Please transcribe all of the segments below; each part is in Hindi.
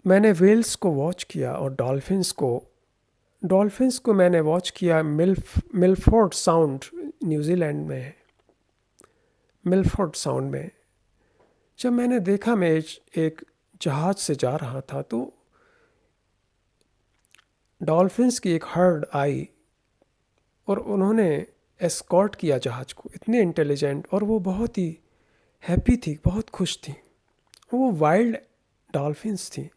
मैंने व्हेल्स को वॉच किया और डॉल्फिन्स को मैंने वॉच किया। मिलफोर्ड साउंड न्यूजीलैंड में है। मिलफोर्ड साउंड में जब मैंने देखा, मैं एक जहाज से जा रहा था तो डॉल्फिन्स की एक हर्ड आई और उन्होंने एस्कॉर्ट किया जहाज को। इतने इंटेलिजेंट, और वो बहुत ही हैप्पी थी, बहुत खुश थी। वो वाइल्ड डॉल्फिन्स थी।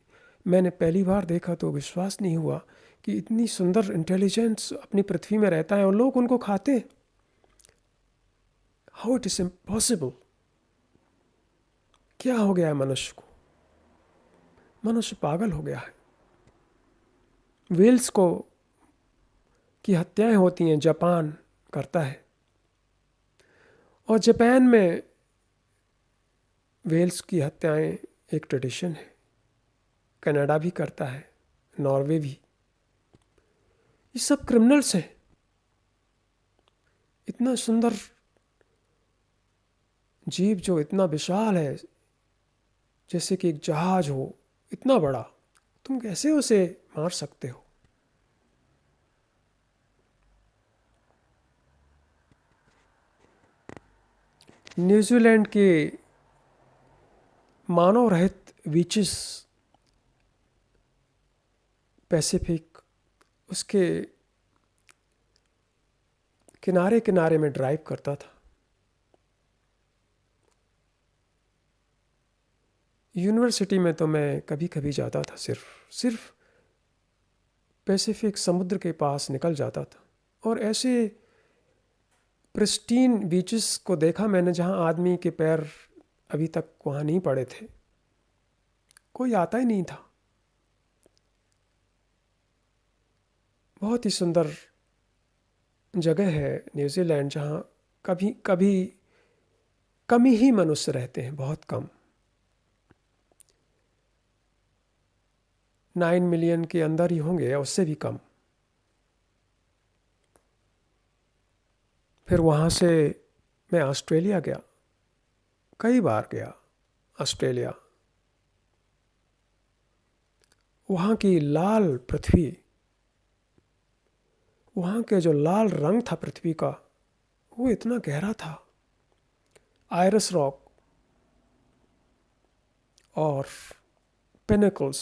मैंने पहली बार देखा तो विश्वास नहीं हुआ कि इतनी सुंदर इंटेलिजेंस अपनी पृथ्वी में रहता है और लोग उनको खाते। How it is impossible. क्या हो गया है मनुष्य को? मनुष्य पागल हो गया है। व्हेल्स को की हत्याएं होती हैं, जापान करता है। और जापान में व्हेल्स की हत्याएं एक ट्रेडिशन है। कनाडा भी करता है, नॉर्वे भी। ये सब क्रिमिनल्स हैं। इतना सुंदर जीव जो इतना विशाल है, जैसे कि एक जहाज हो इतना बड़ा, तुम कैसे उसे मार सकते हो? न्यूजीलैंड के मानव रहित बीचेस, पैसिफिक, उसके किनारे किनारे में ड्राइव करता था। यूनिवर्सिटी में तो मैं कभी कभी जाता था, सिर्फ पैसिफिक समुद्र के पास निकल जाता था और ऐसे प्रिस्टीन बीचेस को देखा मैंने जहाँ आदमी के पैर अभी तक वहाँ नहीं पड़े थे। कोई आता ही नहीं था। बहुत ही सुंदर जगह है न्यूजीलैंड, जहाँ कभी कभी कम ही मनुष्य रहते हैं, बहुत कम। 9 मिलियन के अंदर ही होंगे या उससे भी कम। फिर वहाँ से मैं ऑस्ट्रेलिया गया, कई बार गया ऑस्ट्रेलिया। वहाँ की लाल पृथ्वी, वहाँ के जो लाल रंग था पृथ्वी का, वो इतना गहरा था। आयरस रॉक और पिनकल्स।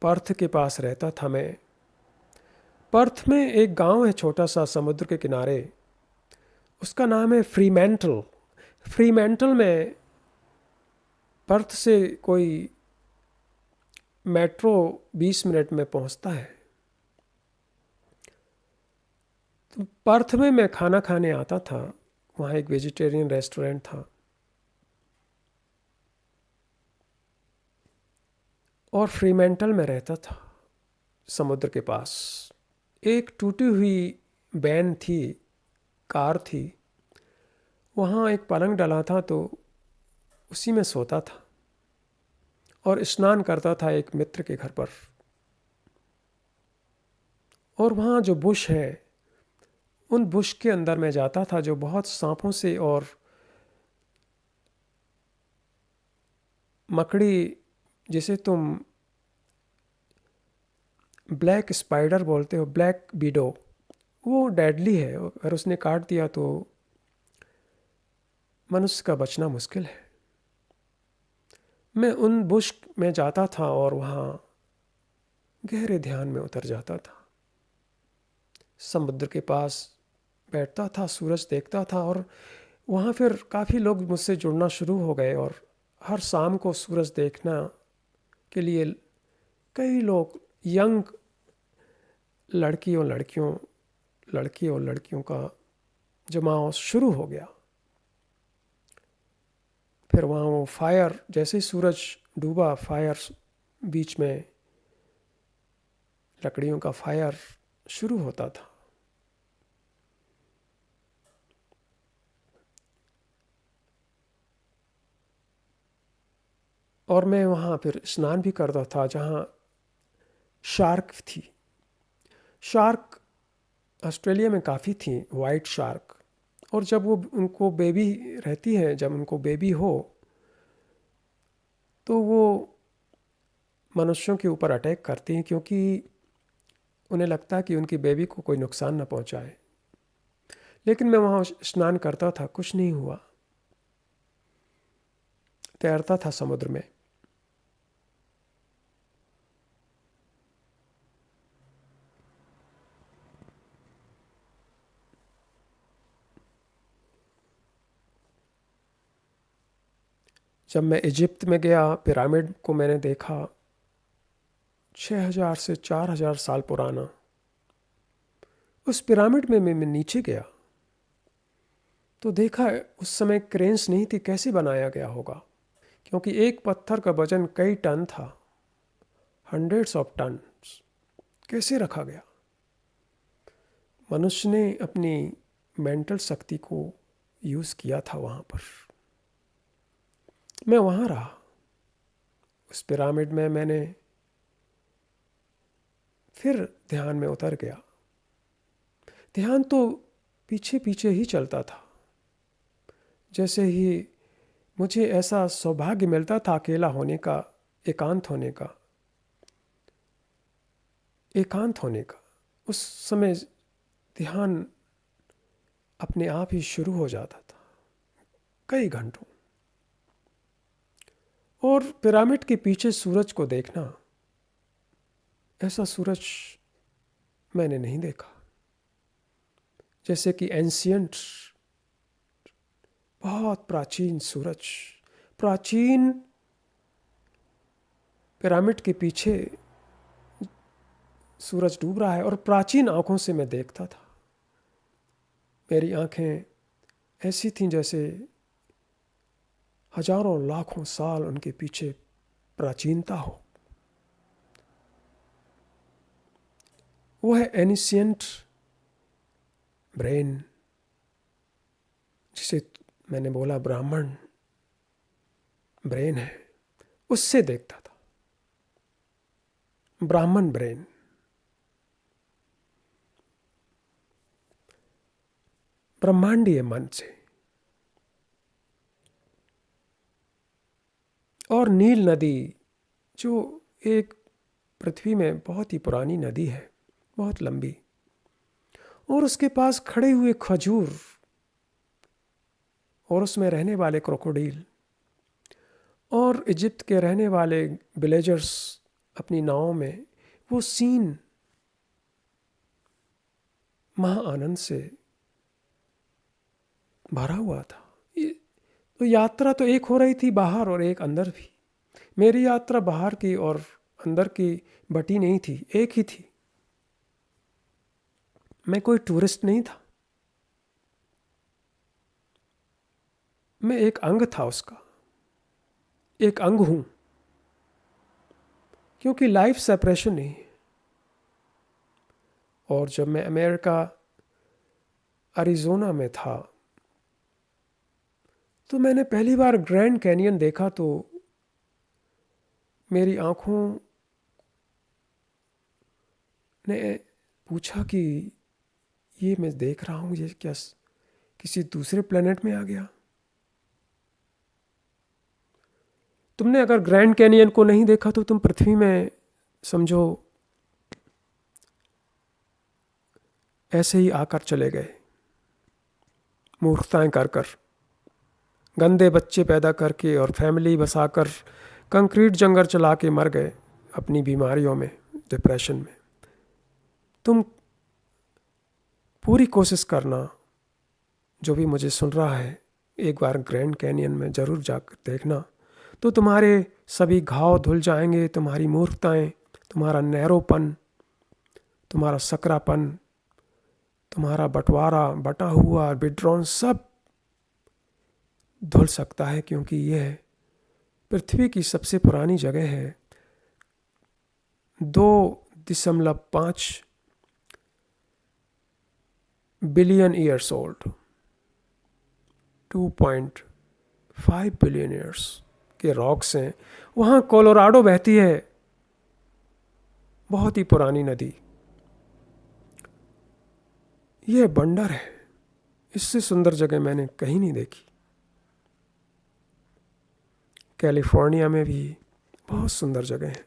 पर्थ के पास रहता था मैं। पर्थ में एक गांव है छोटा सा समुद्र के किनारे, उसका नाम है फ्रीमैंटल। फ्रीमैंटल में पर्थ से कोई मेट्रो 20 मिनट में पहुंचता है। तो पर्थ में मैं खाना खाने आता था, वहाँ एक वेजिटेरियन रेस्टोरेंट था। और फ्रीमैंटल में रहता था, समुद्र के पास। एक टूटी हुई वैन थी, कार थी। वहाँ एक पलंग डला था तो उसी में सोता था और स्नान करता था एक मित्र के घर पर। और वहाँ जो बुश है, उन बुश के अंदर मैं जाता था जो बहुत सांपों से और मकड़ी, जिसे तुम ब्लैक स्पाइडर बोलते हो, ब्लैक बीडो, वो डेडली है। अगर उसने काट दिया तो मनुष्य का बचना मुश्किल है। मैं उन बुश में जाता था और वहाँ गहरे ध्यान में उतर जाता था। समुद्र के पास बैठता था, सूरज देखता था। और वहाँ फिर काफ़ी लोग मुझसे जुड़ना शुरू हो गए और हर शाम को सूरज देखना के लिए कई लोग, यंग लड़की और लड़कियों का जमाव शुरू हो गया। फिर वहाँ वो फायर, जैसे ही सूरज डूबा, फायर बीच में लकड़ियों का फायर शुरू होता था। और मैं वहाँ फिर स्नान भी करता था जहाँ शार्क थी। शार्क ऑस्ट्रेलिया में काफ़ी थी, वाइट शार्क। और जब वो उनको बेबी रहती है, जब उनको बेबी हो तो वो मनुष्यों के ऊपर अटैक करती हैं, क्योंकि उन्हें लगता है कि उनकी बेबी को कोई नुकसान न पहुंचाए। लेकिन मैं वहाँ स्नान करता था, कुछ नहीं हुआ, तैरता था समुद्र में। जब मैं इजिप्ट में गया, पिरामिड को मैंने देखा, 6000 से 4000 साल पुराना। उस पिरामिड में मैं नीचे गया तो देखा उस समय क्रेन्स नहीं थी, कैसे बनाया गया होगा, क्योंकि एक पत्थर का वजन कई टन था, हंड्रेड्स ऑफ टन। कैसे रखा गया? मनुष्य ने अपनी मेंटल शक्ति को यूज़ किया था वहाँ पर। मैं वहाँ रहा उस पिरामिड में, मैंने फिर ध्यान में उतर गया। ध्यान तो पीछे पीछे ही चलता था। जैसे ही मुझे ऐसा सौभाग्य मिलता था अकेला होने का, एकांत होने का, उस समय ध्यान अपने आप ही शुरू हो जाता था, कई घंटों। और पिरामिड के पीछे सूरज को देखना, ऐसा सूरज मैंने नहीं देखा। जैसे कि एंशियंट, बहुत प्राचीन सूरज, प्राचीन पिरामिड के पीछे सूरज डूब रहा है, और प्राचीन आंखों से मैं देखता था। मेरी आंखें ऐसी थीं जैसे हजारों लाखों साल उनके पीछे प्राचीनता हो। वो है एनिशियंट ब्रेन, जिसे मैंने बोला ब्राह्मण ब्रेन है, उससे देखता था, ब्राह्मण ब्रेन। ब्रह्मांडीय मन से। और नील नदी, जो एक पृथ्वी में बहुत ही पुरानी नदी है, बहुत लंबी, और उसके पास खड़े हुए खजूर और उसमें रहने वाले क्रोकोडील, और इजिप्ट के रहने वाले विलेजर्स अपनी नावों में, वो सीन महा आनंद से भरा हुआ था। तो यात्रा तो एक हो रही थी बाहर और एक अंदर भी। मेरी यात्रा बाहर की और अंदर की बटी नहीं थी, एक ही थी। मैं कोई टूरिस्ट नहीं था, मैं एक अंग था उसका, एक अंग हूं, क्योंकि लाइफ सेपरेशन नहीं है। और जब मैं अमेरिका अरिजोना में था, तो मैंने पहली बार ग्रैंड कैनियन देखा, तो मेरी आंखों ने पूछा कि ये मैं देख रहा हूँ, ये क्या किसी दूसरे प्लेनेट में आ गया? तुमने अगर ग्रैंड कैनियन को नहीं देखा तो तुम पृथ्वी में समझो ऐसे ही आकर चले गए, मूर्खताएं कर कर, गंदे बच्चे पैदा करके और फैमिली बसाकर कंक्रीट जंगल चला के मर गए अपनी बीमारियों में, डिप्रेशन में। तुम पूरी कोशिश करना, जो भी मुझे सुन रहा है, एक बार ग्रैंड कैनियन में ज़रूर जाकर देखना, तो तुम्हारे सभी घाव धुल जाएंगे, तुम्हारी मूर्खताएं, तुम्हारा नैरोपन, तुम्हारा सकरापन, तुम्हारा बंटवारा, बटा हुआ, विड्रॉन, सब धुल सकता है, क्योंकि यह पृथ्वी की सबसे पुरानी जगह है। 2.5 billion years old, 2.5 billion years के रॉक्स हैं। वहाँ कोलोराडो बहती है, बहुत ही पुरानी नदी। यह वंडर है, इससे सुंदर जगह मैंने कहीं नहीं देखी। कैलिफोर्निया में भी बहुत सुंदर जगह है।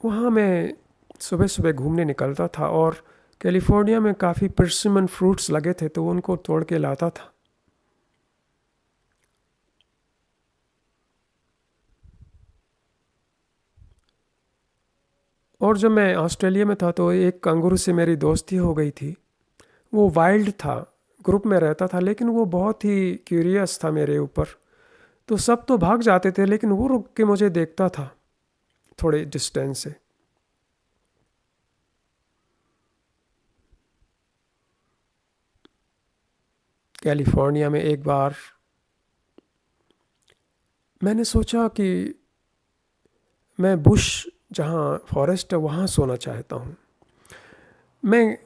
वहाँ मैं सुबह सुबह घूमने निकलता था और कैलिफोर्निया में काफ़ी परसिमन फ्रूट्स लगे थे तो उनको तोड़ के लाता था। और जब मैं ऑस्ट्रेलिया में था तो एक कंगारू से मेरी दोस्ती हो गई थी। वो वाइल्ड था, ग्रुप में रहता था, लेकिन वो बहुत ही क्यूरियस था मेरे ऊपर। तो सब तो भाग जाते थे लेकिन वो रुक के मुझे देखता था थोड़े डिस्टेंस से। कैलिफोर्निया में एक बार मैंने सोचा कि मैं बुश, जहाँ फॉरेस्ट है वहाँ सोना चाहता हूँ। मैं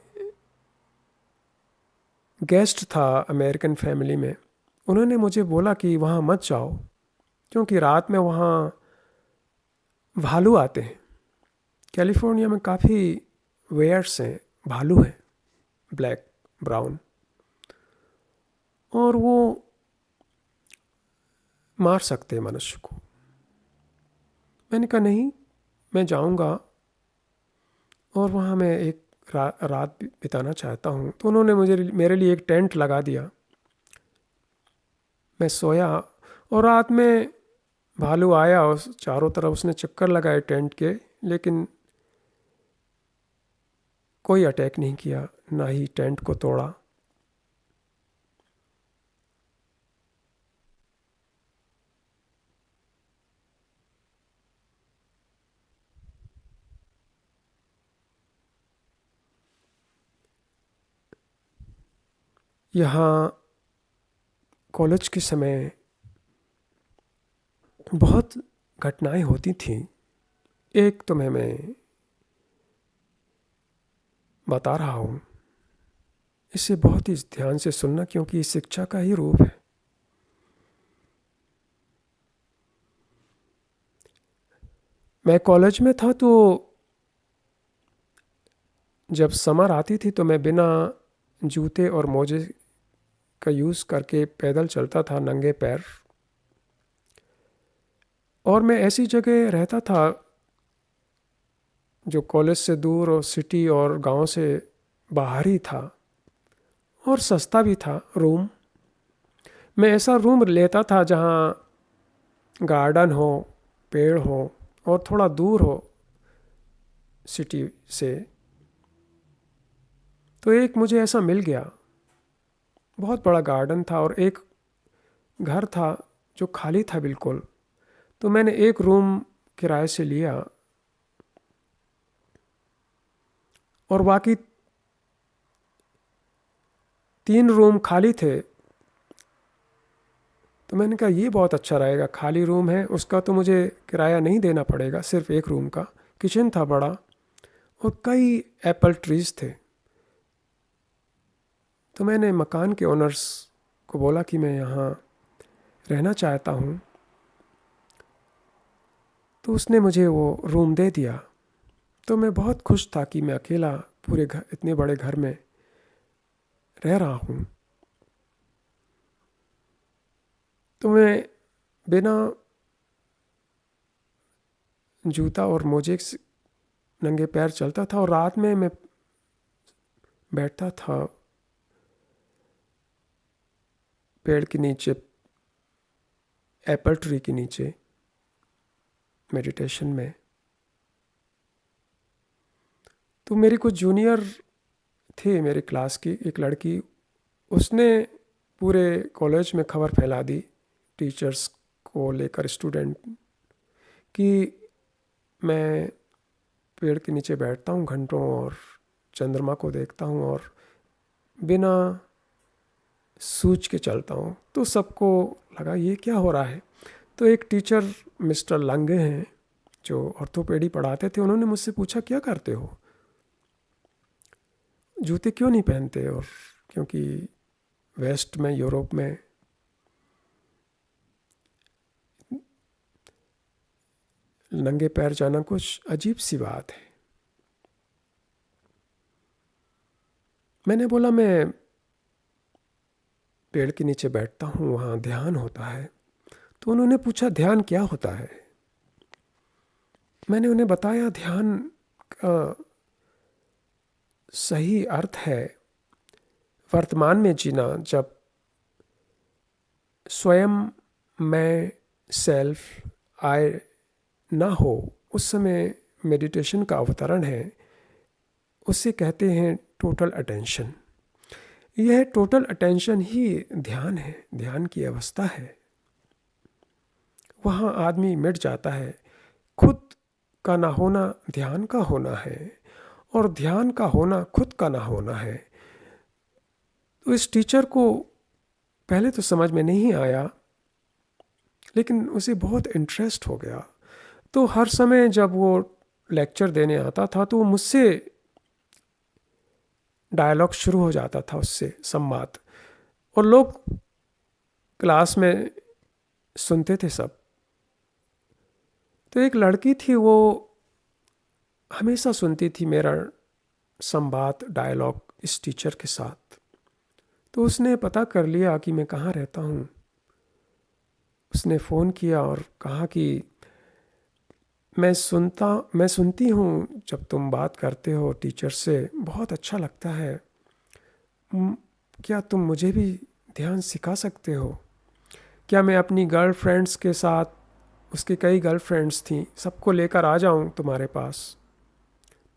गेस्ट था अमेरिकन फैमिली में। उन्होंने मुझे बोला कि वहाँ मत जाओ क्योंकि रात में वहाँ भालू आते हैं। कैलिफोर्निया में काफ़ी वेयर्स हैं, भालू हैं, ब्लैक ब्राउन, और वो मार सकते हैं मनुष्य को। मैंने कहा नहीं, मैं जाऊंगा और वहाँ मैं एक रात बिताना चाहता हूँ। तो उन्होंने मेरे लिए एक टेंट लगा दिया। मैं सोया और रात में भालू आया और चारों तरफ उसने चक्कर लगाए टेंट के, लेकिन कोई अटैक नहीं किया, ना ही टेंट को तोड़ा। यहाँ कॉलेज के समय बहुत घटनाएं होती थीं। एक तो मैं बता रहा हूँ, इसे बहुत ही ध्यान से सुनना क्योंकि ये शिक्षा का ही रूप है। मैं कॉलेज में था तो जब समर आती थी तो मैं बिना जूते और मोजे का यूज़ करके पैदल चलता था नंगे पैर। और मैं ऐसी जगह रहता था जो कॉलेज से दूर और सिटी और गांव से बाहर ही था, और सस्ता भी था रूम। मैं ऐसा रूम लेता था जहाँ गार्डन हो, पेड़ हो और थोड़ा दूर हो सिटी से। तो एक मुझे ऐसा मिल गया, बहुत बड़ा गार्डन था और एक घर था जो खाली था बिल्कुल। तो मैंने एक रूम किराए से लिया और बाकी 3 रूम खाली थे। तो मैंने कहा ये बहुत अच्छा रहेगा, खाली रूम है, उसका तो मुझे किराया नहीं देना पड़ेगा, सिर्फ एक रूम का। किचन था बड़ा और कई एप्पल ट्रीज थे। तो मैंने मकान के ओनर्स को बोला कि मैं यहाँ रहना चाहता हूँ। तो उसने मुझे वो रूम दे दिया। तो मैं बहुत खुश था कि मैं अकेला पूरे घर, इतने बड़े घर में रह रहा हूँ। तो मैं बिना जूता और मोजे से नंगे पैर चलता था और रात में मैं बैठता था पेड़ के नीचे, एप्पल ट्री के नीचे, मेडिटेशन में। तो मेरी कुछ जूनियर थे मेरे क्लास की, एक लड़की, उसने पूरे कॉलेज में खबर फैला दी टीचर्स को लेकर, स्टूडेंट, कि मैं पेड़ के नीचे बैठता हूँ घंटों और चंद्रमा को देखता हूँ और बिना सूझ के चलता हूँ। तो सबको लगा ये क्या हो रहा है। तो एक टीचर मिस्टर लंगे हैं जो ऑर्थोपेडी पढ़ाते थे, उन्होंने मुझसे पूछा क्या करते हो, जूते क्यों नहीं पहनते। और क्योंकि वेस्ट में, यूरोप में नंगे पैर जाना कुछ अजीब सी बात है। मैंने बोला मैं पेड़ के नीचे बैठता हूँ, वहाँ ध्यान होता है। तो उन्होंने पूछा ध्यान क्या होता है। मैंने उन्हें बताया ध्यान का सही अर्थ है वर्तमान में जीना। जब स्वयं मैं सेल्फ आए ना हो, उस समय मेडिटेशन का अवतरण है। उसे कहते हैं टोटल अटेंशन। यह टोटल अटेंशन ही ध्यान है, ध्यान की अवस्था है। वहाँ आदमी मिट जाता है। खुद का ना होना ध्यान का होना है, और ध्यान का होना खुद का ना होना है। तो इस टीचर को पहले तो समझ में नहीं आया, लेकिन उसे बहुत इंटरेस्ट हो गया। तो हर समय जब वो लेक्चर देने आता था तो मुझसे डायलॉग शुरू हो जाता था, उससे संवाद। और लोग क्लास में सुनते थे सब। तो एक लड़की थी, वो हमेशा सुनती थी मेरा संवाद, डायलॉग इस टीचर के साथ। तो उसने पता कर लिया कि मैं कहाँ रहता हूँ। उसने फ़ोन किया और कहा कि मैं सुनती हूँ जब तुम बात करते हो टीचर से, बहुत अच्छा लगता है। क्या तुम मुझे भी ध्यान सिखा सकते हो? क्या मैं अपनी गर्लफ्रेंड्स के साथ, उसकी कई गर्लफ्रेंड्स थीं, सबको लेकर आ जाऊँ तुम्हारे पास?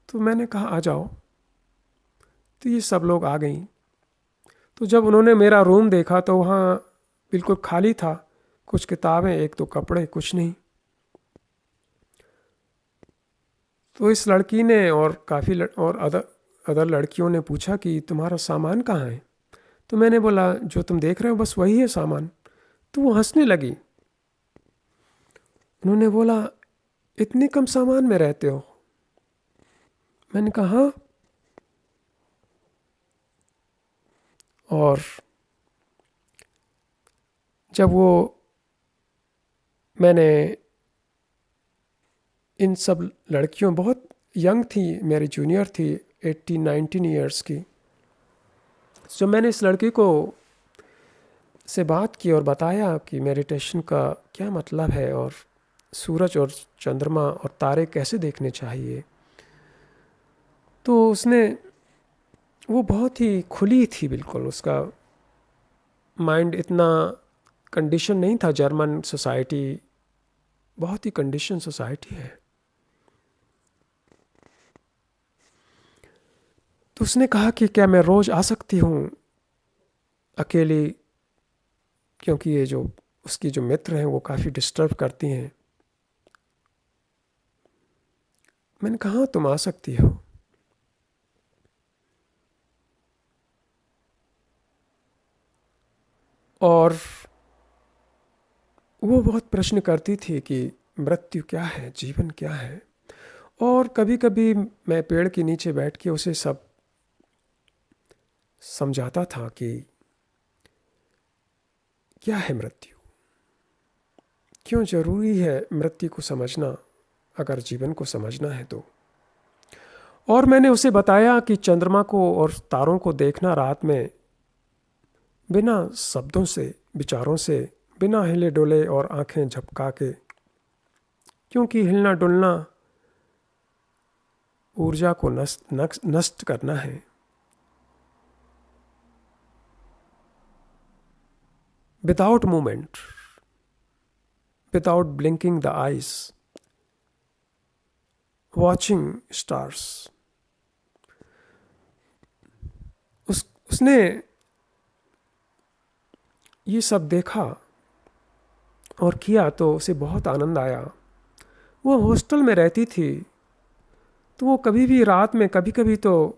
तो मैंने कहा आ जाओ। तो ये सब लोग आ गईं। तो जब उन्होंने मेरा रूम देखा तो वहाँ बिल्कुल खाली था। कुछ किताबें, एक दो कपड़े, कुछ नहीं। तो इस लड़की ने और और अदर लड़कियों ने पूछा कि तुम्हारा सामान कहाँ है? तो मैंने बोला जो तुम देख रहे हो बस वही है सामान। तो वो हंसने लगी। उन्होंने बोला इतने कम सामान में रहते हो? मैंने कहा हाँ। और जब वो मैंने इन सब लड़कियों, बहुत यंग थी, मेरी जूनियर थी, 18-19 ईयर्स की। जब मैंने इस लड़की को से बात की और बताया कि मेडिटेशन का क्या मतलब है और सूरज और चंद्रमा और तारे कैसे देखने चाहिए, तो उसने, वो बहुत ही खुली थी बिल्कुल। उसका माइंड इतना कंडीशन नहीं था। जर्मन सोसाइटी बहुत ही कंडीशन सोसाइटी है। तो उसने कहा कि क्या मैं रोज़ आ सकती हूँ अकेली, क्योंकि ये जो उसकी जो मित्र हैं वो काफ़ी डिस्टर्ब करती हैं। मैंने कहा हाँ, तुम आ सकती हो। और वो बहुत प्रश्न करती थी कि मृत्यु क्या है, जीवन क्या है। और कभी कभी मैं पेड़ के नीचे बैठ के उसे सब समझाता था कि क्या है मृत्यु, क्यों ज़रूरी है मृत्यु को समझना अगर जीवन को समझना है तो। और मैंने उसे बताया कि चंद्रमा को और तारों को देखना रात में बिना शब्दों से, विचारों से, बिना हिले डुले और आंखें झपका के, क्योंकि हिलना डुलना ऊर्जा को नष्ट करना है। Without movement, without blinking the eyes, watching stars. उसने ये सब देखा और किया तो उसे बहुत आनंद आया। वो हॉस्टल में रहती थी, तो वो कभी भी रात में, कभी कभी तो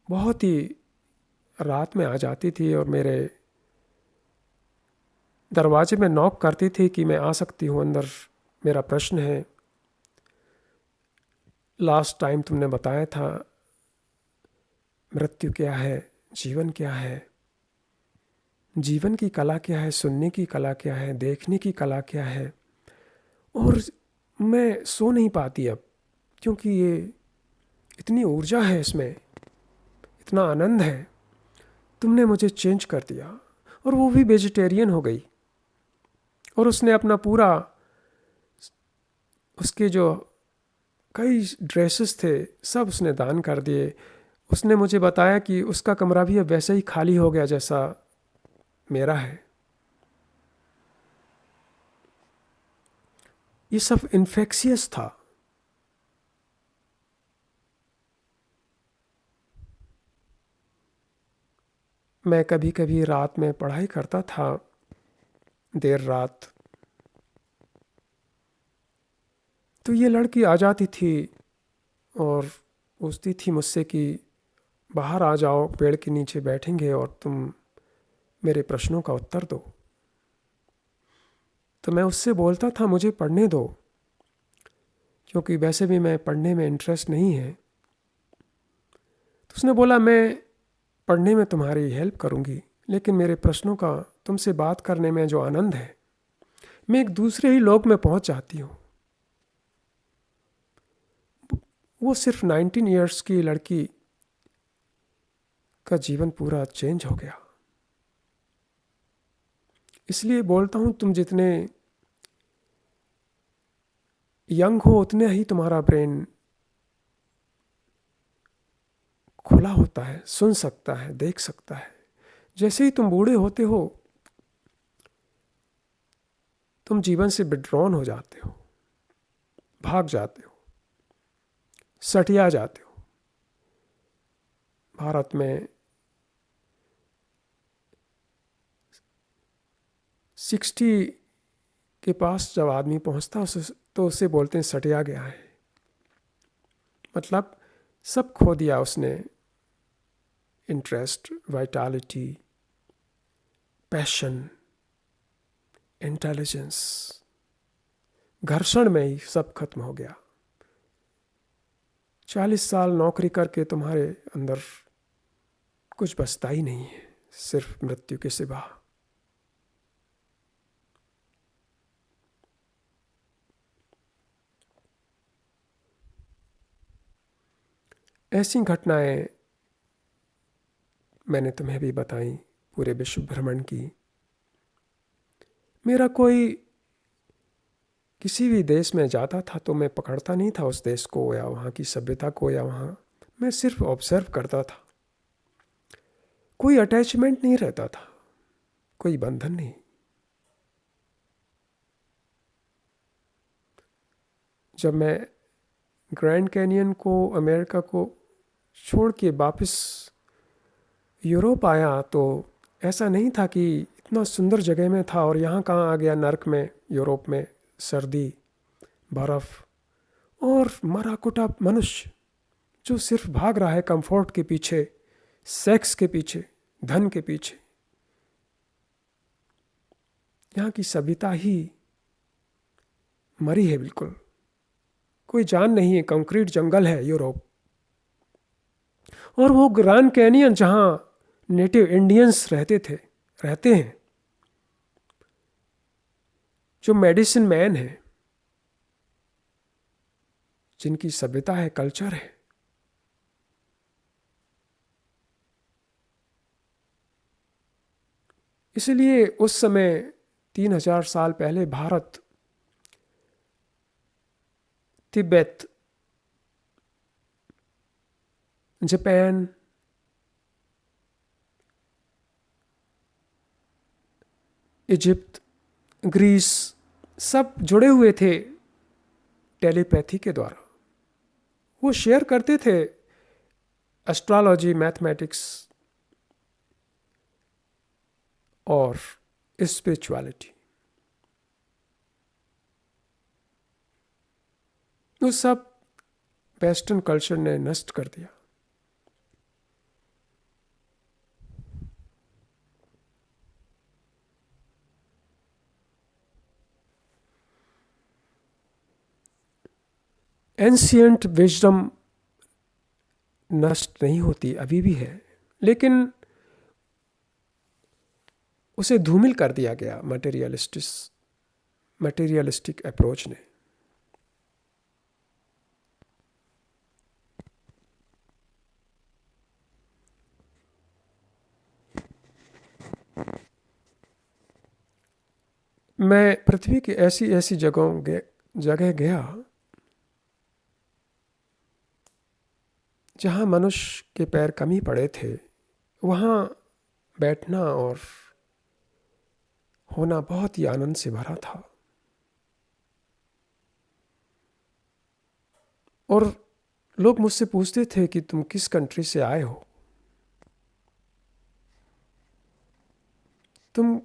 बहुत ही रात में आ जाती थी और मेरे दरवाजे में नॉक करती थी कि मैं आ सकती हूँ अंदर, मेरा प्रश्न है। लास्ट टाइम तुमने बताया था मृत्यु क्या है, जीवन क्या है, जीवन की कला क्या है, सुनने की कला क्या है, देखने की कला क्या है। और मैं सो नहीं पाती अब, क्योंकि ये इतनी ऊर्जा है इसमें, इतना आनंद है। तुमने मुझे चेंज कर दिया। और वो भी वेजिटेरियन हो गई। और उसने अपना पूरा, उसके जो कई ड्रेसेस थे, सब उसने दान कर दिए। उसने मुझे बताया कि उसका कमरा भी अब वैसे ही खाली हो गया जैसा मेरा है। ये सब इन्फेक्शियस था। मैं कभी कभी रात में पढ़ाई करता था, देर रात, तो ये लड़की आ जाती थी और पूछती थी मुझसे कि बाहर आ जाओ, पेड़ के नीचे बैठेंगे और तुम मेरे प्रश्नों का उत्तर दो। तो मैं उससे बोलता था मुझे पढ़ने दो, क्योंकि वैसे भी मैं पढ़ने में इंटरेस्ट नहीं है। तो उसने बोला मैं पढ़ने में तुम्हारी हेल्प करूंगी, लेकिन मेरे प्रश्नों का तुमसे बात करने में जो आनंद है, मैं एक दूसरे ही लोक में पहुंच जाती हूँ। वो सिर्फ 19 ईयर्स की लड़की का जीवन पूरा चेंज हो गया। इसलिए बोलता हूँ तुम जितने यंग हो उतने ही तुम्हारा ब्रेन खुला होता है, सुन सकता है, देख सकता है। जैसे ही तुम बूढ़े होते हो, तुम जीवन से विड्रॉन हो जाते हो, भाग जाते हो, सटिया जाते हो। भारत में 60 के पास जब आदमी पहुंचता है तो उसे बोलते हैं सटिया गया है। मतलब सब खो दिया उसने, इंटरेस्ट, वाइटैलिटी, पैशन, इंटेलिजेंस, घर्षण में ही सब खत्म हो गया। 40 साल नौकरी करके तुम्हारे अंदर कुछ बचता ही नहीं है, सिर्फ मृत्यु के सिवा। ऐसी घटनाएं मैंने तुम्हें भी बताई, पूरे विश्व भ्रमण की। मेरा कोई किसी भी देश में जाता था तो मैं पकड़ता नहीं था उस देश को या वहाँ की सभ्यता को, या वहाँ मैं सिर्फ ऑब्जर्व करता था। कोई अटैचमेंट नहीं रहता था, कोई बंधन नहीं। जब मैं ग्रैंड कैनियन को, अमेरिका को छोड़ के वापस यूरोप आया तो ऐसा नहीं था कि इतना सुंदर जगह में था और यहाँ कहाँ आ गया नर्क में, यूरोप में सर्दी, बर्फ और मरा कुटा मनुष्य जो सिर्फ भाग रहा है कंफर्ट के पीछे, सेक्स के पीछे, धन के पीछे। यहाँ की सभ्यता ही मरी है बिल्कुल, कोई जान नहीं है, कंक्रीट जंगल है यूरोप। और वो ग्रैंड कैनियन जहाँ नेटिव इंडियंस रहते हैं, जो मेडिसिन मैन है, जिनकी सभ्यता है, कल्चर है, इसलिए उस समय 3000 साल पहले Bharat, Tibet, Japan, Egypt, Greece सब जुड़े हुए थे टेलीपैथी के द्वारा। वो शेयर करते थे एस्ट्रोलॉजी, मैथमेटिक्स और स्पिरिचुअलिटी। वो सब वेस्टर्न कल्चर ने नष्ट कर दिया। एंशियंट विजडम नष्ट नहीं होती, अभी भी है, लेकिन उसे धूमिल कर दिया गया मटेरियलिस्टिक अप्रोच ने। मैं पृथ्वी की ऐसी ऐसी जगह गया जहाँ मनुष्य के पैर कम ही पड़े थे, वहाँ बैठना और होना बहुत ही आनंद से भरा था। और लोग मुझसे पूछते थे कि तुम किस कंट्री से आए हो, तुम,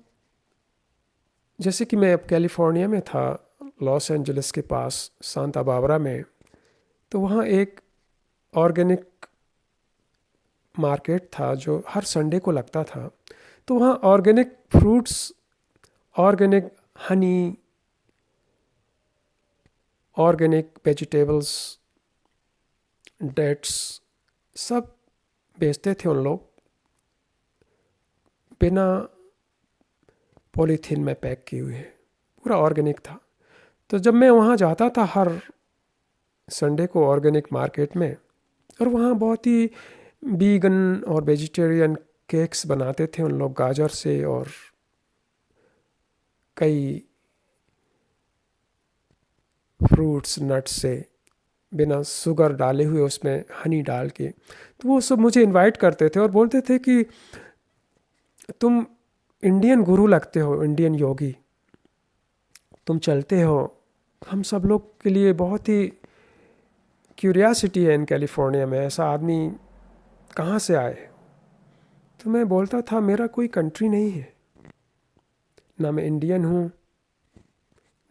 जैसे कि मैं अब कैलिफोर्निया में था, लॉस एंजलिस के पास सांता बाबरा में, तो वहाँ एक ऑर्गेनिक मार्केट था जो हर संडे को लगता था। तो वहाँ organic fruits, organic honey, organic vegetables, dates सब बेचते थे उन लोग, बिना पॉलीथीन में पैक किए हुए, पूरा ऑर्गेनिक था। तो जब मैं वहाँ जाता था हर संडे को ऑर्गेनिक मार्केट में, और वहाँ बहुत ही वीगन और वेजिटेरियन केक्स बनाते थे उन लोग, गाजर से और कई फ्रूट्स नट्स से, बिना शुगर डाले हुए, उसमें हनी डाल के। तो वो सब मुझे इनवाइट करते थे और बोलते थे कि तुम इंडियन गुरु लगते हो, इंडियन योगी, तुम चलते हो। हम सब लोग के लिए बहुत ही क्यूरियासिटी है इन कैलिफोर्निया में, ऐसा आदमी कहाँ से आए। तो मैं बोलता था मेरा कोई कंट्री नहीं है, ना मैं इंडियन हूँ,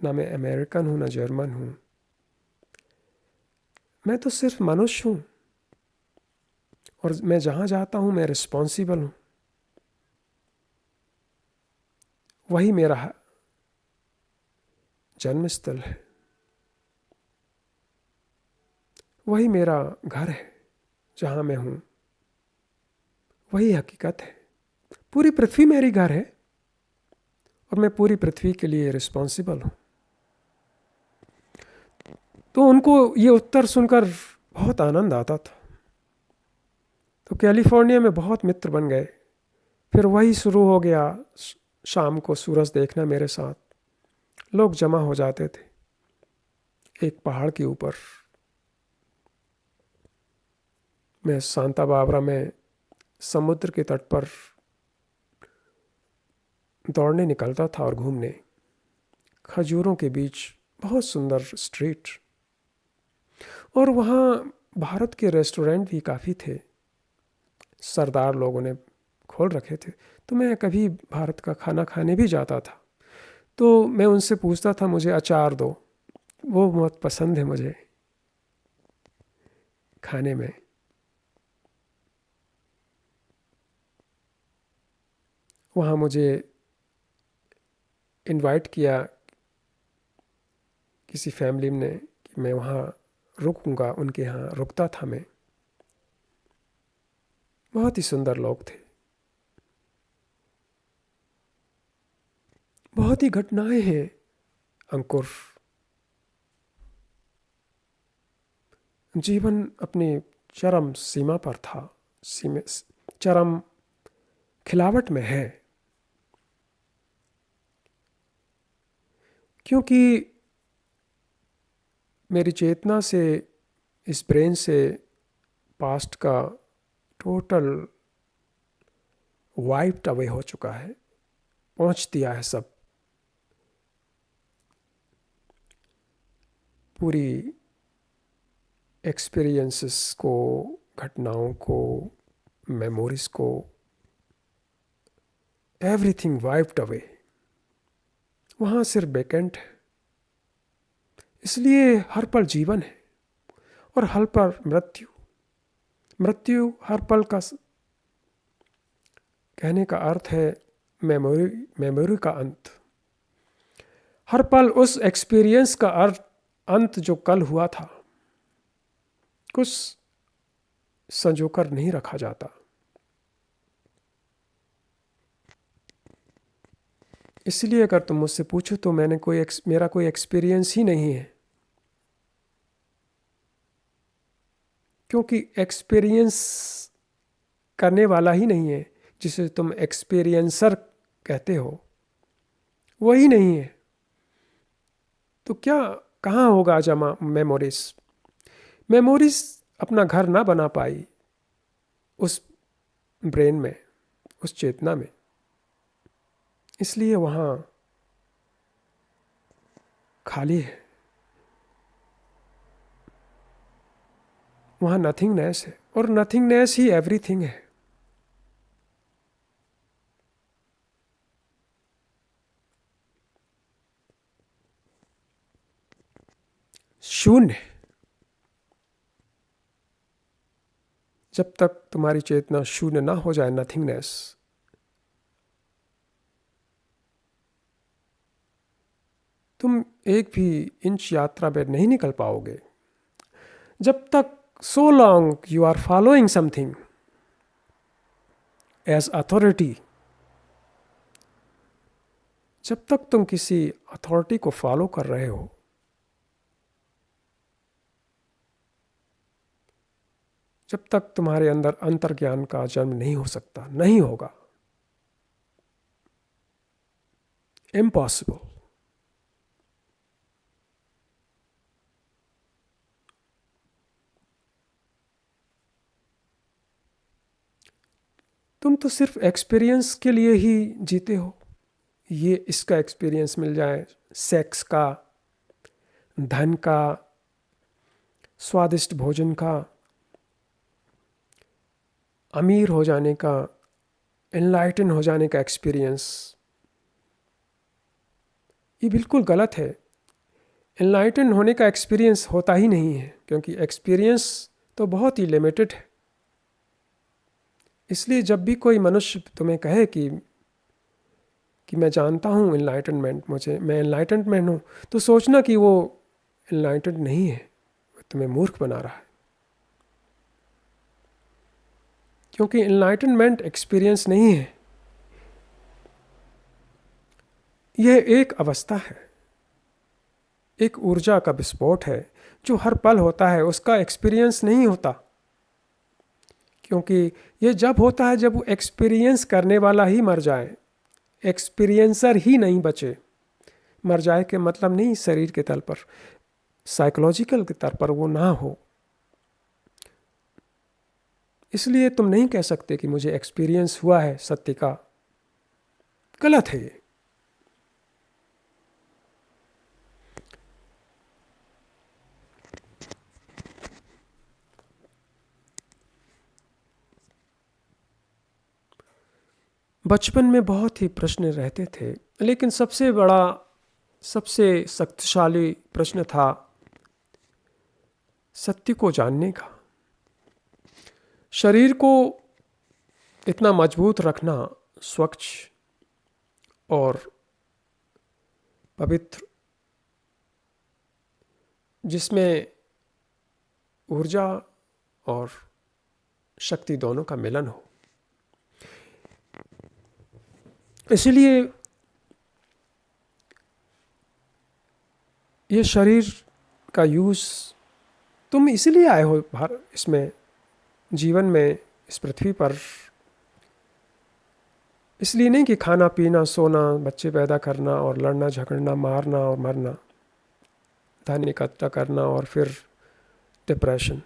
ना मैं अमेरिकन हूँ, ना जर्मन हूँ, मैं तो सिर्फ मनुष्य हूँ। और मैं जहाँ जाता हूँ मैं रिस्पॉन्सिबल हूँ, वही मेरा जन्म स्थल है, वही मेरा घर है, जहाँ मैं हूँ वही हकीकत है। पूरी पृथ्वी मेरी घर है और मैं पूरी पृथ्वी के लिए रिस्पॉन्सिबल हूँ। तो उनको ये उत्तर सुनकर बहुत आनंद आता था। तो कैलिफोर्निया में बहुत मित्र बन गए। फिर वही शुरू हो गया, शाम को सूरज देखना मेरे साथ। लोग जमा हो जाते थे एक पहाड़ के ऊपर। मैं सांता बाबरा में समुद्र के तट पर दौड़ने निकलता था और घूमने, खजूरों के बीच बहुत सुंदर स्ट्रीट। और वहाँ भारत के रेस्टोरेंट भी काफ़ी थे, सरदार लोगों ने खोल रखे थे। तो मैं कभी भारत का खाना खाने भी जाता था, तो मैं उनसे पूछता था मुझे अचार दो, वो बहुत पसंद है मुझे खाने में। वहाँ मुझे इनवाइट किया किसी फैमिली ने कि मैं वहाँ रुकूंगा, उनके यहाँ रुकता था मैं। बहुत ही सुंदर लोग थे। बहुत ही घटनाएं हैं अंकुर। जीवन अपनी चरम सीमा पर था, चरम खिलावट में है, क्योंकि मेरी चेतना से, इस ब्रेन से पास्ट का टोटल वाइप्ड अवे हो चुका है, पहुंच दिया है सब। पूरी एक्सपीरियंसेस को, घटनाओं को, मेमोरीज को, एवरीथिंग वाइप्ड अवे। वहाँ सिर्फ वैकेंट है। इसलिए हर पल जीवन है और हर पल मृत्यु। मृत्यु हर पल का, कहने का अर्थ है मेमोरी, मेमोरी का अंत। हर पल उस एक्सपीरियंस का अर्थ, अंत जो कल हुआ था, कुछ संजोकर नहीं रखा जाता। इसलिए अगर तुम मुझसे पूछो तो मेरा कोई एक्सपीरियंस ही नहीं है, क्योंकि एक्सपीरियंस करने वाला ही नहीं है। जिसे तुम एक्सपीरियंसर कहते हो वही नहीं है, तो क्या, कहाँ होगा जमा मेमोरीज? मेमोरीज अपना घर ना बना पाई उस ब्रेन में, उस चेतना में। इसलिए वहाँ खाली है, वहाँ नथिंगनेस है, और नथिंगनेस ही एवरीथिंग है। शून्य। जब तक तुम्हारी चेतना शून्य ना हो जाए, नथिंगनेस, तुम एक भी इंच यात्रा में नहीं निकल पाओगे। जब तक so long you are following something as authority, जब तक तुम किसी अथॉरिटी को फॉलो कर रहे हो, जब तक तुम्हारे अंदर अंतर्ज्ञान का जन्म नहीं हो सकता, नहीं होगा, इम्पॉसिबल। तुम तो सिर्फ एक्सपीरियंस के लिए ही जीते हो। ये इसका एक्सपीरियंस मिल जाए, सेक्स का, धन का, स्वादिष्ट भोजन का, अमीर हो जाने का, एनलाइटन हो जाने का एक्सपीरियंस। ये बिल्कुल गलत है। एनलाइटन होने का एक्सपीरियंस होता ही नहीं है, क्योंकि एक्सपीरियंस तो बहुत ही लिमिटेड है। इसलिए जब भी कोई मनुष्य तुम्हें कहे कि मैं जानता हूँ एनलाइटनमेंट, मैं एनलाइटनमेंट हूँ, तो सोचना कि वो एनलाइटन नहीं है, वो तुम्हें मूर्ख बना रहा है। क्योंकि एनलाइटनमेंट एक्सपीरियंस नहीं है, यह एक अवस्था है, एक ऊर्जा का विस्फोट है जो हर पल होता है। उसका एक्सपीरियंस नहीं होता, क्योंकि यह जब होता है जब वो एक्सपीरियंस करने वाला ही मर जाए, एक्सपीरियंसर ही नहीं बचे। मर जाए के मतलब नहीं शरीर के तल पर, साइकोलॉजिकल के तल पर वो ना हो। इसलिए तुम नहीं कह सकते कि मुझे एक्सपीरियंस हुआ है सत्य का। गलत है ये। बचपन में बहुत ही प्रश्न रहते थे, लेकिन सबसे बड़ा, सबसे शक्तिशाली प्रश्न था सत्य को जानने का। शरीर को इतना मजबूत रखना, स्वच्छ और पवित्र, जिसमें ऊर्जा और शक्ति दोनों का मिलन हो। इसलिए ये शरीर का यूज़ तुम इसलिए आए हो इसमें, जीवन में, इस पृथ्वी पर, इसलिए नहीं कि खाना पीना, सोना, बच्चे पैदा करना और लड़ना झगड़ना, मारना और मरना, धन इकट्ठा करना और फिर डिप्रेशन।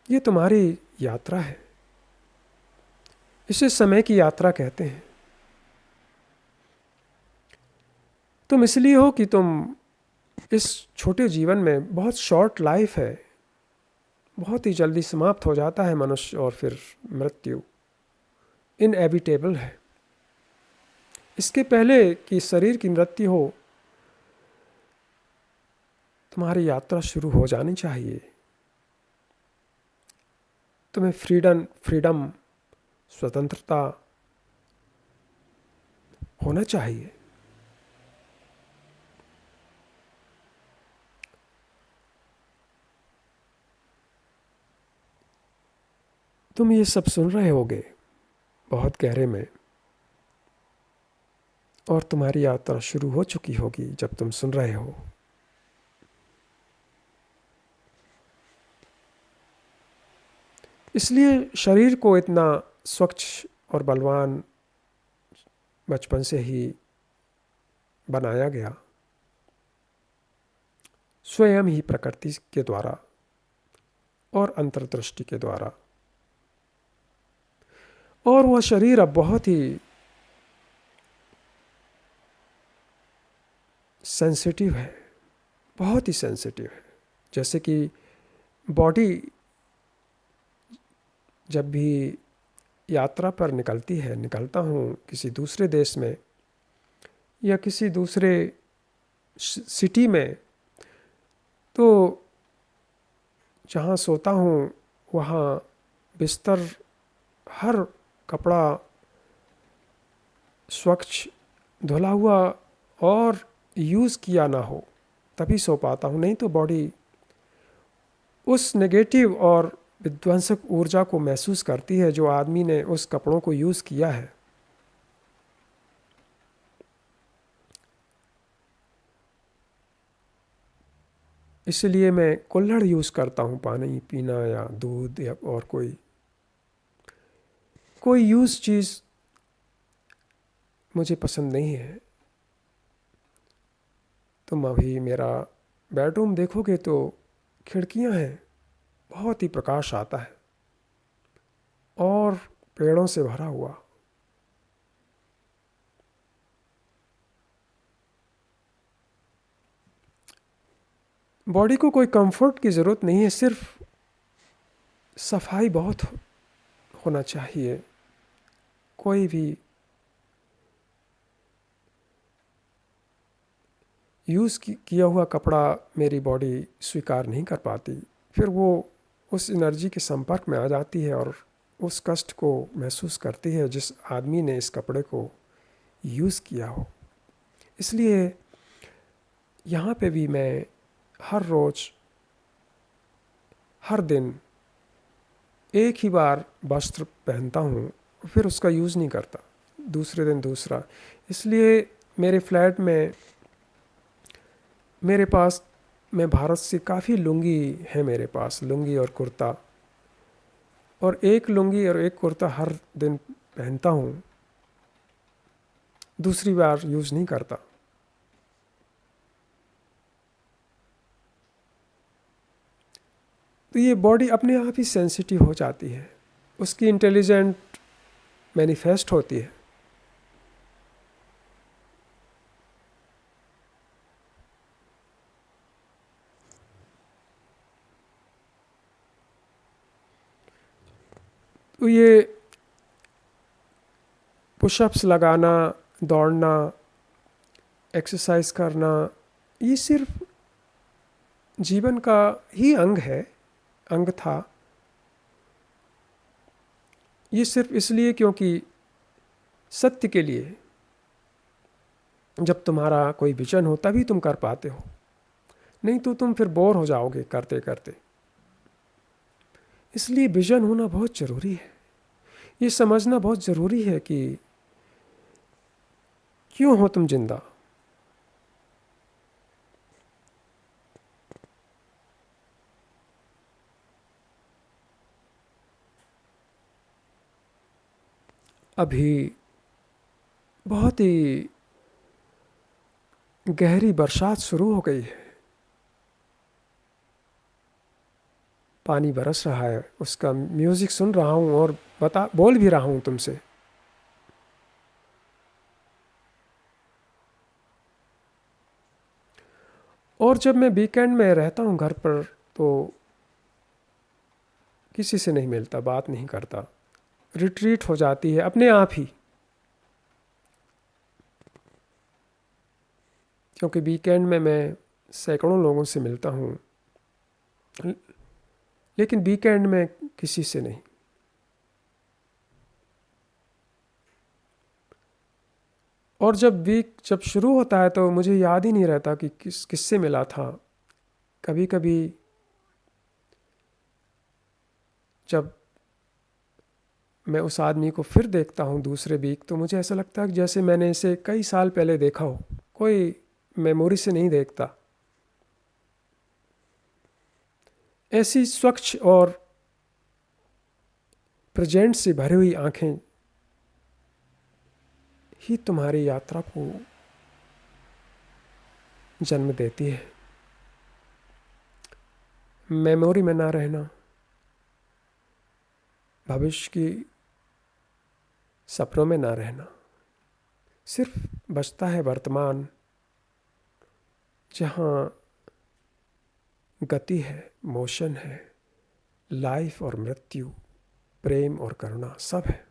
ये तुम्हारी यात्रा है, इसे समय की यात्रा कहते हैं। तुम इसलिए हो कि तुम इस छोटे जीवन में, बहुत शॉर्ट लाइफ है, बहुत ही जल्दी समाप्त हो जाता है मनुष्य, और फिर मृत्यु इनएविटेबल है। इसके पहले कि शरीर की मृत्यु हो, तुम्हारी यात्रा शुरू हो जानी चाहिए। तुम्हें फ्रीडम, स्वतंत्रता होना चाहिए। तुम ये सब सुन रहे होगे बहुत गहरे में, और तुम्हारी यात्रा शुरू हो चुकी होगी जब तुम सुन रहे हो। इसलिए शरीर को इतना स्वच्छ और बलवान बचपन से ही बनाया गया, स्वयं ही प्रकृति के द्वारा और अंतर्दृष्टि के द्वारा। और वह शरीर अब बहुत ही सेंसिटिव है, बहुत ही सेंसिटिव है। जैसे कि बॉडी जब भी यात्रा पर निकलती है, निकलता हूँ किसी दूसरे देश में या किसी दूसरे सिटी में, तो जहाँ सोता हूँ वहाँ बिस्तर, हर कपड़ा स्वच्छ धुला हुआ और यूज़ किया ना हो तभी सो पाता हूँ, नहीं तो बॉडी उस नेगेटिव और विध्वंसक ऊर्जा को महसूस करती है जो आदमी ने उस कपड़ों को यूज़ किया है। इसलिए मैं कुल्हड़ यूज़ करता हूँ पानी पीना या दूध या और कोई यूज़ चीज़ मुझे पसंद नहीं है। तुम अभी मेरा बेडरूम देखोगे तो खिड़कियाँ हैं, बहुत ही प्रकाश आता है और पेड़ों से भरा हुआ। बॉडी को कोई कंफर्ट की ज़रूरत नहीं है, सिर्फ सफाई बहुत होना चाहिए। कोई भी यूज़ किया हुआ कपड़ा मेरी बॉडी स्वीकार नहीं कर पाती, फिर वो उस एनर्जी के संपर्क में आ जाती है और उस कष्ट को महसूस करती है जिस आदमी ने इस कपड़े को यूज़ किया हो। इसलिए यहाँ पे भी मैं हर रोज़, हर दिन एक ही बार वस्त्र पहनता हूँ, फिर उसका यूज़ नहीं करता, दूसरे दिन दूसरा। इसलिए मेरे फ्लैट में मेरे पास, मैं भारत से काफ़ी लुंगी है मेरे पास, लुंगी और कुर्ता, और एक लुंगी और एक कुर्ता हर दिन पहनता हूँ, दूसरी बार यूज़ नहीं करता। तो ये बॉडी अपने आप ही सेंसिटिव हो जाती है, उसकी इंटेलिजेंट मैनिफेस्ट होती है। तो ये पुशअप्स लगाना, दौड़ना, एक्सरसाइज करना, ये सिर्फ जीवन का ही अंग है, अंग था। ये सिर्फ इसलिए क्योंकि सत्य के लिए, जब तुम्हारा कोई विजन हो तभी तुम कर पाते हो, नहीं तो तुम फिर बोर हो जाओगे करते करते। इसलिए विजन होना बहुत ज़रूरी है। ये समझना बहुत ज़रूरी है कि क्यों हो तुम जिंदा। अभी बहुत ही गहरी बरसात शुरू हो गई है, पानी बरस रहा है, उसका म्यूज़िक सुन रहा हूँ और बोल भी रहा हूँ तुमसे। और जब मैं वीकेंड में रहता हूँ घर पर तो किसी से नहीं मिलता, बात नहीं करता, रिट्रीट हो जाती है अपने आप ही। क्योंकि वीकेंड में मैं सैकड़ों लोगों से मिलता हूँ, लेकिन वीकेंड में किसी से नहीं। और जब वीक जब शुरू होता है तो मुझे याद ही नहीं रहता कि किससे मिला था। कभी कभी जब मैं उस आदमी को फिर देखता हूँ दूसरे वीक, तो मुझे ऐसा लगता है कि जैसे मैंने इसे कई साल पहले देखा हो, कोई मेमोरी से नहीं देखता। ऐसी स्वच्छ और प्रेजेंट से भरी हुई आंखें ही तुम्हारी यात्रा को जन्म देती है। मेमोरी में ना रहना, भविष्य की सपनों में ना रहना, सिर्फ बचता है वर्तमान, जहाँ गति है, मोशन है, लाइफ और मृत्यु, प्रेम और करुणा सब है।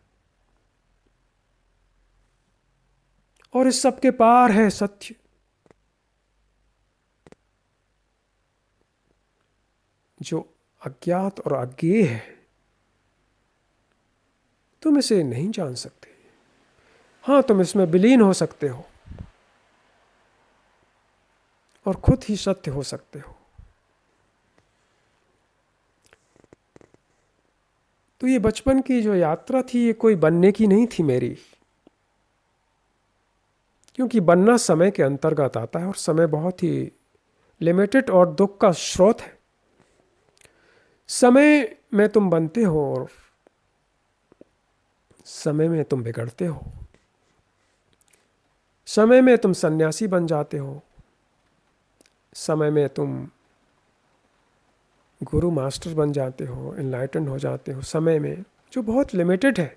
और इस सब के पार है सत्य, जो अज्ञात और अज्ञेय है। तुम इसे नहीं जान सकते। हाँ, तुम इसमें विलीन हो सकते हो और खुद ही सत्य हो सकते हो। तो ये बचपन की जो यात्रा थी, ये कोई बनने की नहीं थी मेरी, क्योंकि बनना समय के अंतर्गत आता है और समय बहुत ही लिमिटेड और दुख का स्रोत है। समय में तुम बनते हो और समय में तुम बिगड़ते हो। समय में तुम सन्यासी बन जाते हो, समय में तुम गुरु मास्टर बन जाते हो, एनलाइटन हो जाते हो। समय में जो बहुत लिमिटेड है,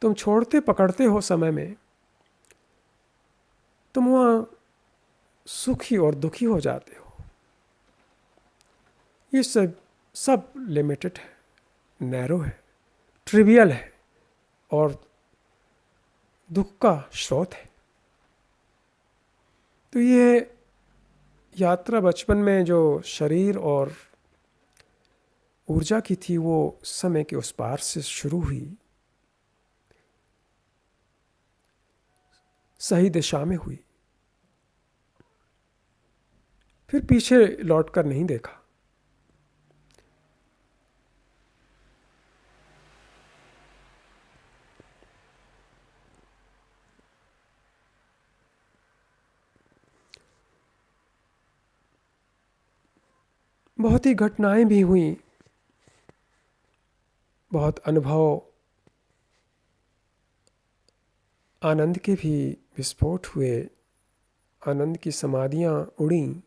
तुम छोड़ते पकड़ते हो समय में, तुम वहाँ सुखी और दुखी हो जाते हो। ये सब लिमिटेड है, नैरो है, ट्रिवियल है और दुख का स्रोत है। तो ये यात्रा बचपन में जो शरीर और ऊर्जा की थी, वो समय के उस पार से शुरू हुई, सही दिशा में हुई। फिर पीछे लौटकर नहीं देखा। बहुत ही घटनाएं भी हुई, बहुत अनुभव, आनंद के भी विस्फोट हुए, आनंद की समाधियां उड़ी,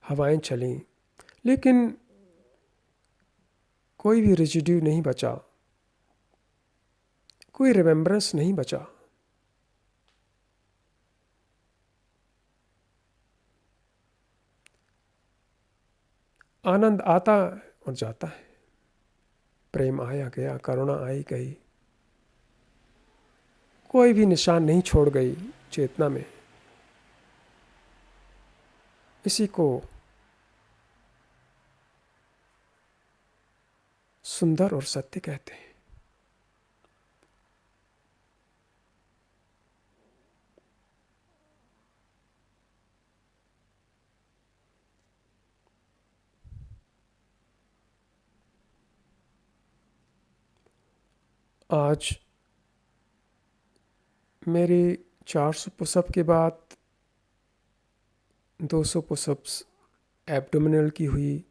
हवाएं चली, लेकिन कोई भी रेजिड्यू नहीं बचा, कोई रिमेम्बरेंस नहीं बचा। आनंद आता और जाता है, प्रेम आया गया, करुणा आई गई, कोई भी निशान नहीं छोड़ गई चेतना में। इसी को सुंदर और सत्य कहते हैं। आज मेरी 400 पुशअप के बाद 200 पुशअप्स एब्डोमिनल की हुई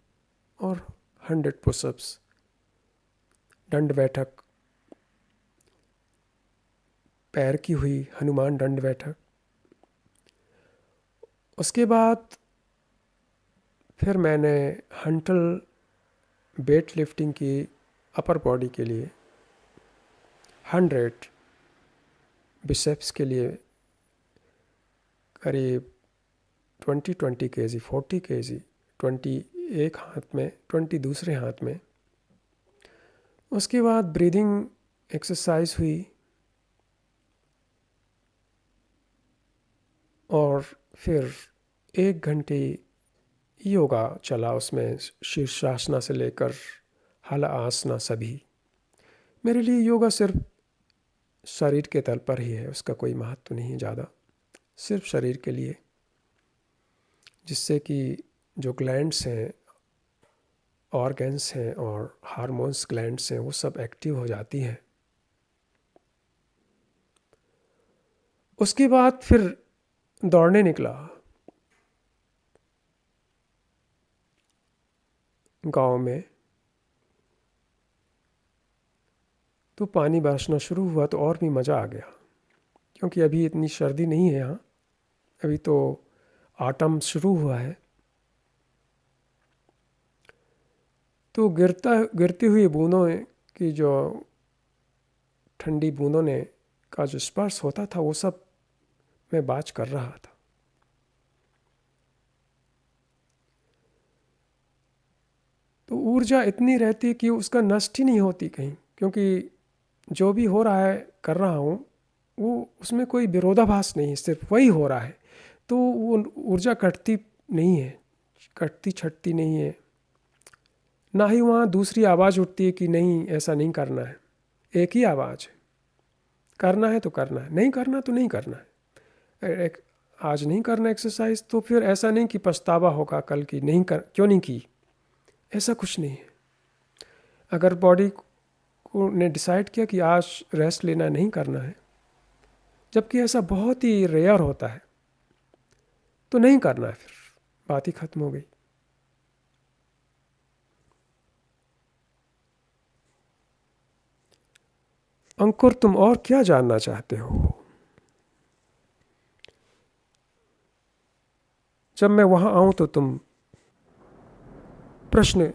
और 100 पुशअप्स दंड बैठक पैर की हुई, हनुमान दंड बैठक। उसके बाद फिर मैंने हंटल वेट लिफ्टिंग की अपर बॉडी के लिए 100, बिसेप्स के लिए करीब 20 केजी, 40 केजी, 20 एक हाथ में, 20 दूसरे हाथ में। उसके बाद ब्रीदिंग एक्सरसाइज हुई और फिर 1 घंटे योगा चला। उसमें शीर्षासना से लेकर हल आसना सभी। मेरे लिए योगा सिर्फ शरीर के तल पर ही है, उसका कोई महत्व नहीं है ज़्यादा, सिर्फ शरीर के लिए, जिससे कि जो ग्लैंड्स हैं, ऑर्गन्स हैं और हार्मोन्स ग्लैंड्स हैं, वो सब एक्टिव हो जाती हैं। उसके बाद फिर दौड़ने निकला गांव में। तो पानी बरसना शुरू हुआ तो और भी मज़ा आ गया, क्योंकि अभी इतनी सर्दी नहीं है यहाँ, अभी तो ऑटम शुरू हुआ है। तो गिरती हुई बूंदों की जो ठंडी बूंदों ने का जो स्पर्श होता था वो सब मैं बाज कर रहा था। तो ऊर्जा इतनी रहती है कि उसका नष्ट ही नहीं होती कहीं, क्योंकि जो भी हो रहा है कर रहा हूँ वो उसमें कोई विरोधाभास नहीं है, सिर्फ वही हो रहा है। तो वो ऊर्जा कटती नहीं है, कटती छटती नहीं है। ना ही वहाँ दूसरी आवाज़ उठती है कि नहीं ऐसा नहीं करना है। एक ही आवाज़ है, करना है तो करना है, नहीं करना तो नहीं करना है। आज नहीं करना एक्सरसाइज तो फिर ऐसा नहीं कि पछतावा होगा कल की नहीं कर क्यों नहीं की, ऐसा कुछ नहीं है। अगर बॉडी को ने डिसाइड किया कि आज रेस्ट लेना नहीं करना है, जबकि ऐसा बहुत ही रेयर होता है, तो नहीं करना है, फिर बात ही खत्म हो गई। अंकुर, तुम और क्या जानना चाहते हो? जब मैं वहां आऊं तो तुम प्रश्न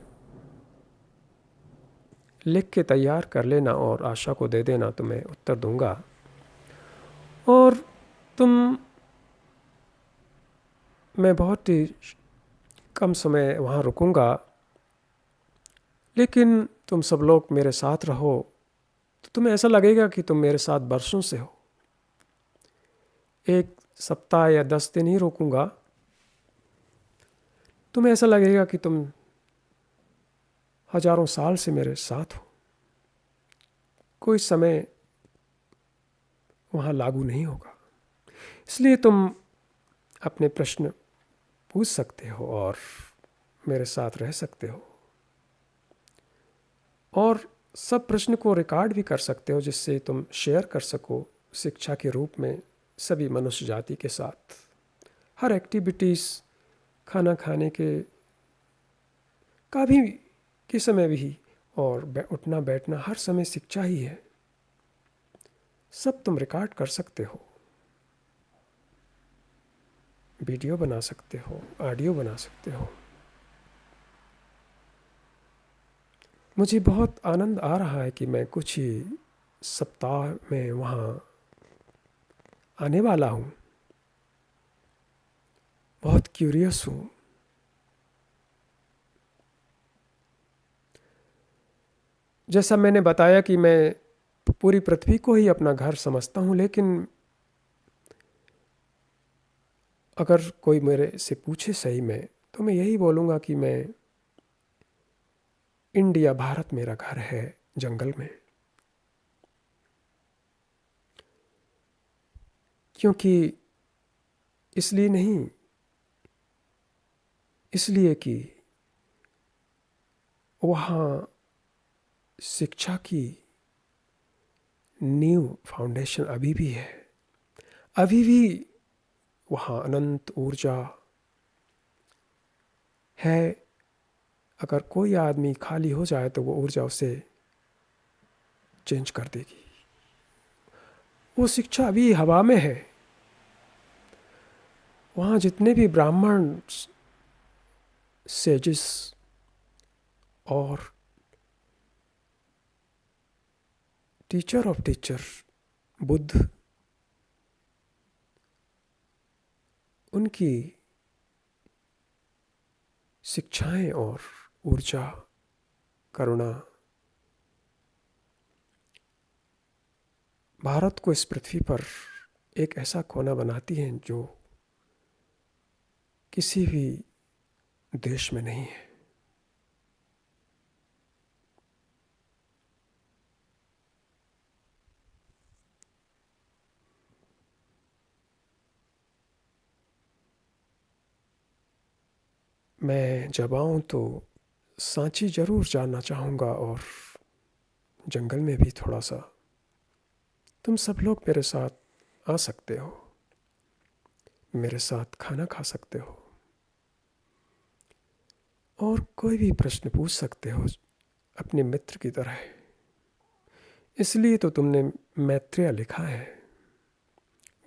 लिख के तैयार कर लेना और आशा को दे देना, तो मैं उत्तर दूंगा। और तुम मैं बहुत ही कम समय वहाँ रुकूंगा, लेकिन तुम सब लोग मेरे साथ रहो तो तुम्हें ऐसा लगेगा कि तुम मेरे साथ बरसों से हो। एक सप्ताह या 10 दिन ही रुकूंगा, तुम्हें ऐसा लगेगा कि तुम हजारों साल से मेरे साथ हो। कोई समय वहाँ लागू नहीं होगा। इसलिए तुम अपने प्रश्न पूछ सकते हो और मेरे साथ रह सकते हो, और सब प्रश्न को रिकॉर्ड भी कर सकते हो, जिससे तुम शेयर कर सको शिक्षा के रूप में सभी मनुष्य जाति के साथ। हर एक्टिविटीज़, खाना खाने का भी के समय भी, और उठना बैठना हर समय शिक्षा ही है। सब तुम रिकॉर्ड कर सकते हो, वीडियो बना सकते हो, ऑडियो बना सकते हो। मुझे बहुत आनंद आ रहा है कि मैं कुछ ही सप्ताह में वहाँ आने वाला हूँ। बहुत क्यूरियस हूँ। जैसा मैंने बताया कि मैं पूरी पृथ्वी को ही अपना घर समझता हूँ, लेकिन अगर कोई मेरे से पूछे सही में, तो मैं यही बोलूँगा कि मैं इंडिया, भारत मेरा घर है, जंगल में। क्योंकि इसलिए नहीं, इसलिए कि वहाँ शिक्षा की नींव, फाउंडेशन अभी भी है। अभी भी वहाँ अनंत ऊर्जा है। अगर कोई आदमी खाली हो जाए तो वो ऊर्जा उसे चेंज कर देगी। वो शिक्षा अभी हवा में है। वहाँ जितने भी ब्राह्मण, सेजिस और टीचर ऑफ टीचर, बुद्ध, उनकी शिक्षाएं और ऊर्जा, करुणा भारत को इस पृथ्वी पर एक ऐसा कोना बनाती हैं जो किसी भी देश में नहीं है। मैं जब आऊँ तो सांची जरूर जानना चाहूँगा, और जंगल में भी थोड़ा सा। तुम सब लोग मेरे साथ आ सकते हो, मेरे साथ खाना खा सकते हो, और कोई भी प्रश्न पूछ सकते हो अपने मित्र की तरह। इसलिए तो तुमने मैत्रेय लिखा है,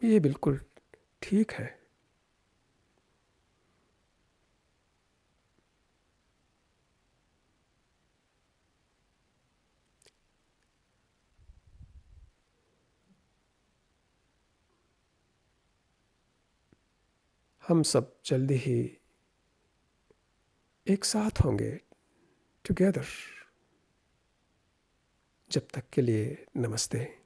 ये बिल्कुल ठीक है। हम सब जल्दी ही एक साथ होंगे, टुगेदर। जब तक के लिए नमस्ते।